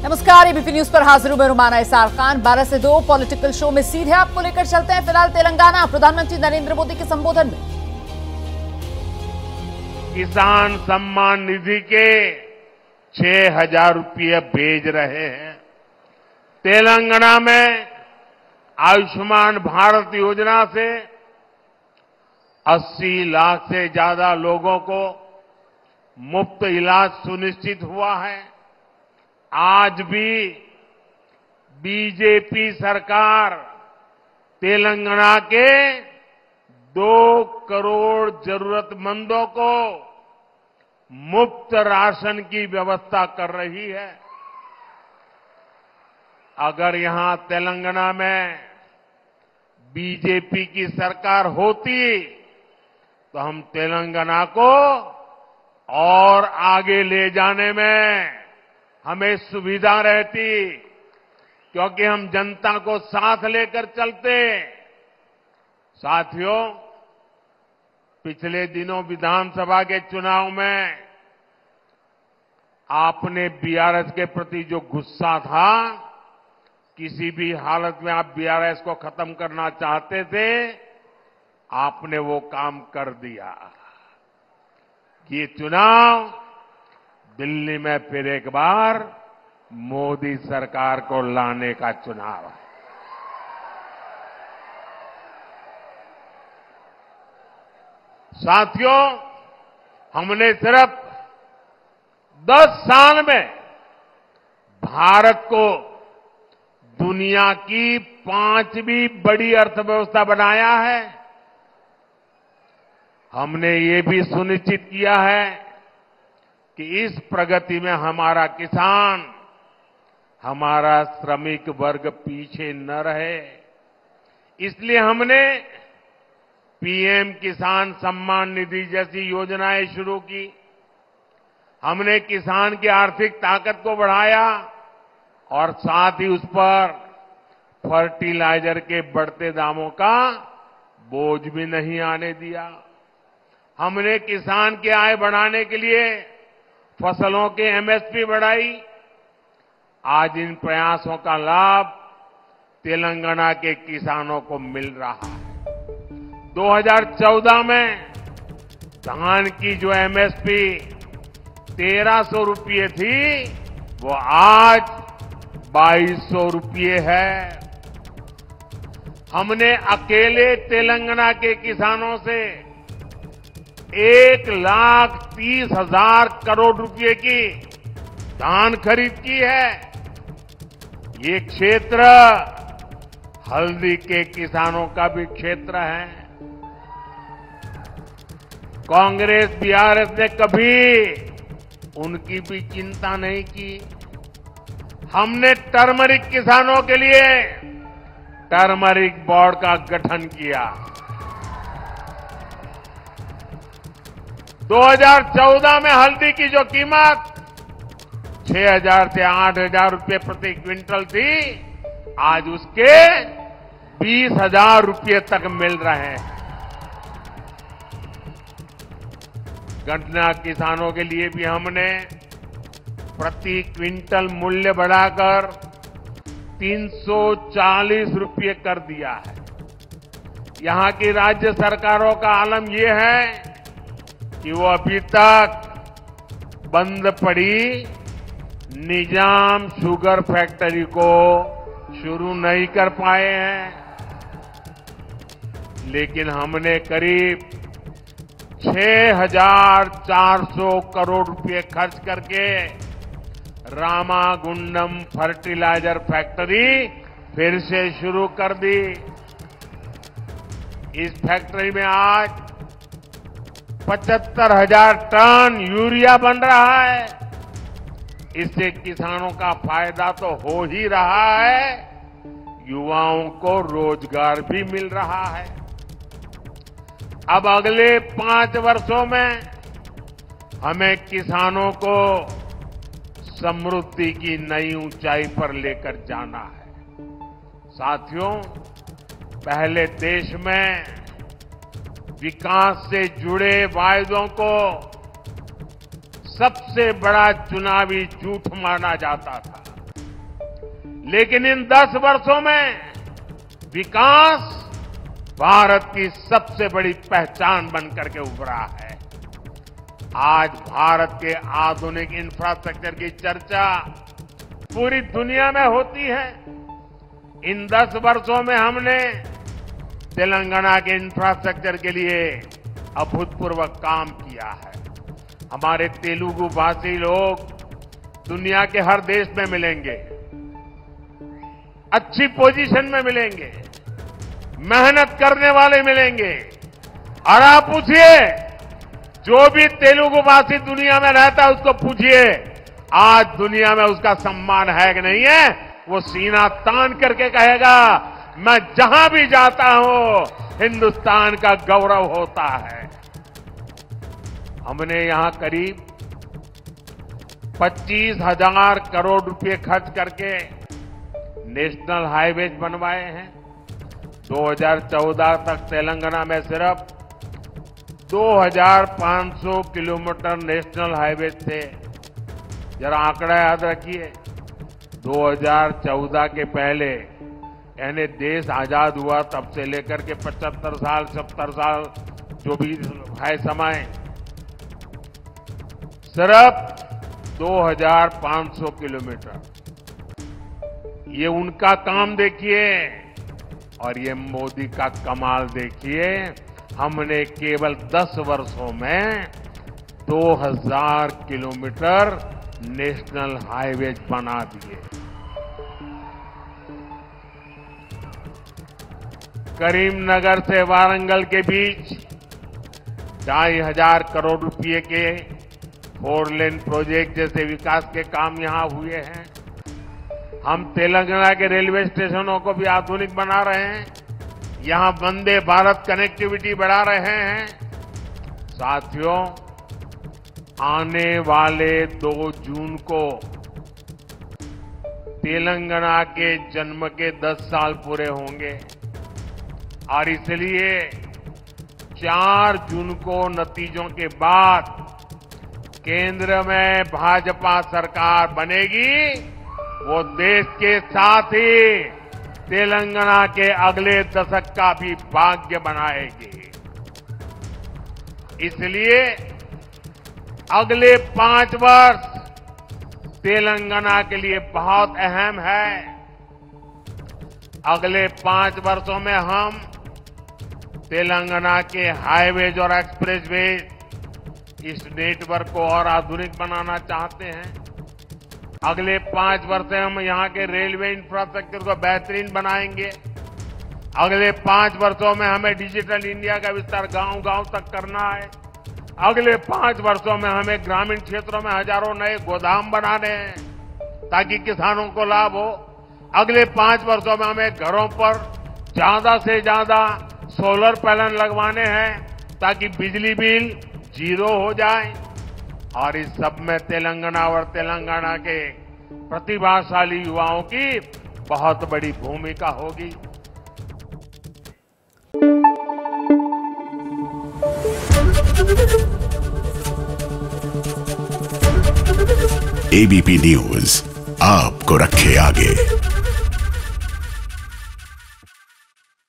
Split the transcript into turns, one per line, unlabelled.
नमस्कार, ABP news पर हाजिर हूं मैं रुमाना इसार खान। 12 से 2 पॉलिटिकल शो में सीधे आपको लेकर चलते हैं फिलहाल तेलंगाना। प्रधानमंत्री नरेंद्र मोदी के संबोधन में
किसान सम्मान निधि के 6,000 रुपये भेज रहे हैं। तेलंगाना में आयुष्मान भारत योजना से 80 लाख से ज्यादा लोगों को मुफ्त इलाज सुनिश्चित हुआ है। आज भी बीजेपी सरकार तेलंगाना के 2 करोड़ जरूरतमंदों को मुफ्त राशन की व्यवस्था कर रही है। अगर यहां तेलंगाना में बीजेपी की सरकार होती तो हम तेलंगाना को और आगे ले जाने में हमें सुविधा रहती, क्योंकि हम जनता को साथ लेकर चलते। साथियों, पिछले दिनों विधानसभा के चुनाव में आपने बीआरएस के प्रति जो गुस्सा था, किसी भी हालत में आप बीआरएस को खत्म करना चाहते थे, आपने वो काम कर दिया। ये चुनाव दिल्ली में फिर एक बार मोदी सरकार को लाने का चुनाव है। साथियों, हमने सिर्फ 10 साल में भारत को दुनिया की 5वीं बड़ी अर्थव्यवस्था बनाया है। हमने ये भी सुनिश्चित किया है कि इस प्रगति में हमारा किसान, हमारा श्रमिक वर्ग पीछे न रहे। इसलिए हमने पीएम किसान सम्मान निधि जैसी योजनाएं शुरू की। हमने किसान की आर्थिक ताकत को बढ़ाया और साथ ही उस पर फर्टिलाइजर के बढ़ते दामों का बोझ भी नहीं आने दिया। हमने किसान की आय बढ़ाने के लिए फसलों के एमएसपी बढ़ाई। आज इन प्रयासों का लाभ तेलंगाना के किसानों को मिल रहा है। 2014 में धान की जो एमएसपी 1,300 रुपये थी, वो आज 2,200 रुपये है। हमने अकेले तेलंगाना के किसानों से 1,30,000 करोड़ रुपए की धान खरीद की है। ये क्षेत्र हल्दी के किसानों का भी क्षेत्र है। कांग्रेस बीआरएस ने कभी उनकी भी चिंता नहीं की। हमने टर्मरिक किसानों के लिए टर्मरिक बोर्ड का गठन किया। 2014 में हल्दी की जो कीमत 6,000 से 8,000 रुपये प्रति क्विंटल थी, आज उसके 20,000 रुपये तक मिल रहे हैं। गन्ना किसानों के लिए भी हमने प्रति क्विंटल मूल्य बढ़ाकर 340 रुपये कर दिया है। यहां की राज्य सरकारों का आलम यह है कि वो अभी तक बंद पड़ी निजाम शुगर फैक्ट्री को शुरू नहीं कर पाए हैं, लेकिन हमने करीब 6,400 करोड़ रुपए खर्च करके रामागुंडम फर्टिलाइजर फैक्ट्री फिर से शुरू कर दी। इस फैक्ट्री में आज 75,000 टन यूरिया बन रहा है। इससे किसानों का फायदा तो हो ही रहा है, युवाओं को रोजगार भी मिल रहा है। अब अगले 5 वर्षों में हमें किसानों को समृद्धि की नई ऊंचाई पर लेकर जाना है। साथियों, पहले देश में विकास से जुड़े वायदों को सबसे बड़ा चुनावी झूठ माना जाता था। लेकिन इन 10 वर्षों में विकास भारत की सबसे बड़ी पहचान बनकर के उभरा है। आज भारत के आधुनिक इंफ्रास्ट्रक्चर की चर्चा पूरी दुनिया में होती है। इन 10 वर्षों में हमने तेलंगाना के इंफ्रास्ट्रक्चर के लिए अभूतपूर्व काम किया है। हमारे तेलुगु भाषी लोग दुनिया के हर देश में मिलेंगे, अच्छी पोजीशन में मिलेंगे, मेहनत करने वाले मिलेंगे। और आप पूछिए, जो भी तेलुगु भाषी दुनिया में रहता है उसको पूछिए, आज दुनिया में उसका सम्मान है कि नहीं है? वो सीना तान करके कहेगा, मैं जहां भी जाता हूं हिंदुस्तान का गौरव होता है। हमने यहां करीब 25,000 करोड़ रुपए खर्च करके नेशनल हाईवेज बनवाए हैं। 2014 तक तेलंगाना में सिर्फ 2,500 किलोमीटर नेशनल हाईवेज थे। जरा आंकड़ा याद रखिए, 2014 के पहले यानी देश आजाद हुआ तब से लेकर के 75 साल 70 साल जो भी है समय, सिर्फ 2,500 किलोमीटर। ये उनका काम देखिए और ये मोदी का कमाल देखिए। हमने केवल 10 वर्षों में 2,000 किलोमीटर नेशनल हाईवे बना दिए। करीमनगर से वारंगल के बीच 2,500 करोड़ रुपए के 4 लेन प्रोजेक्ट जैसे विकास के काम यहां हुए हैं। हम तेलंगाना के रेलवे स्टेशनों को भी आधुनिक बना रहे हैं। यहां वंदे भारत कनेक्टिविटी बढ़ा रहे हैं। साथियों, आने वाले 2 जून को तेलंगाना के जन्म के 10 साल पूरे होंगे और इसलिए 4 जून को नतीजों के बाद केंद्र में भाजपा सरकार बनेगी। वो देश के साथ ही तेलंगाना के अगले दशक का भी भाग्य बनाएगी। इसलिए अगले 5 वर्ष तेलंगाना के लिए बहुत अहम है। अगले 5 वर्षों में हम तेलंगाना के हाईवेज और एक्सप्रेसवेज इस नेटवर्क को और आधुनिक बनाना चाहते हैं। अगले 5 वर्ष में हम यहां के रेलवे इंफ्रास्ट्रक्चर को बेहतरीन बनाएंगे। अगले 5 वर्षों में हमें डिजिटल इंडिया का विस्तार गांव-गांव तक करना है। अगले 5 वर्षों में हमें ग्रामीण क्षेत्रों में हजारों नए गोदाम बनाने हैं ताकि किसानों को लाभ हो। अगले 5 वर्षों में हमें घरों पर ज्यादा से ज्यादा सोलर पैनल लगवाने हैं ताकि बिजली बिल 0 हो जाए। और इस सब में तेलंगाना और तेलंगाना के प्रतिभाशाली युवाओं की बहुत बड़ी भूमिका होगी।
एबीपी न्यूज आपको रखे आगे।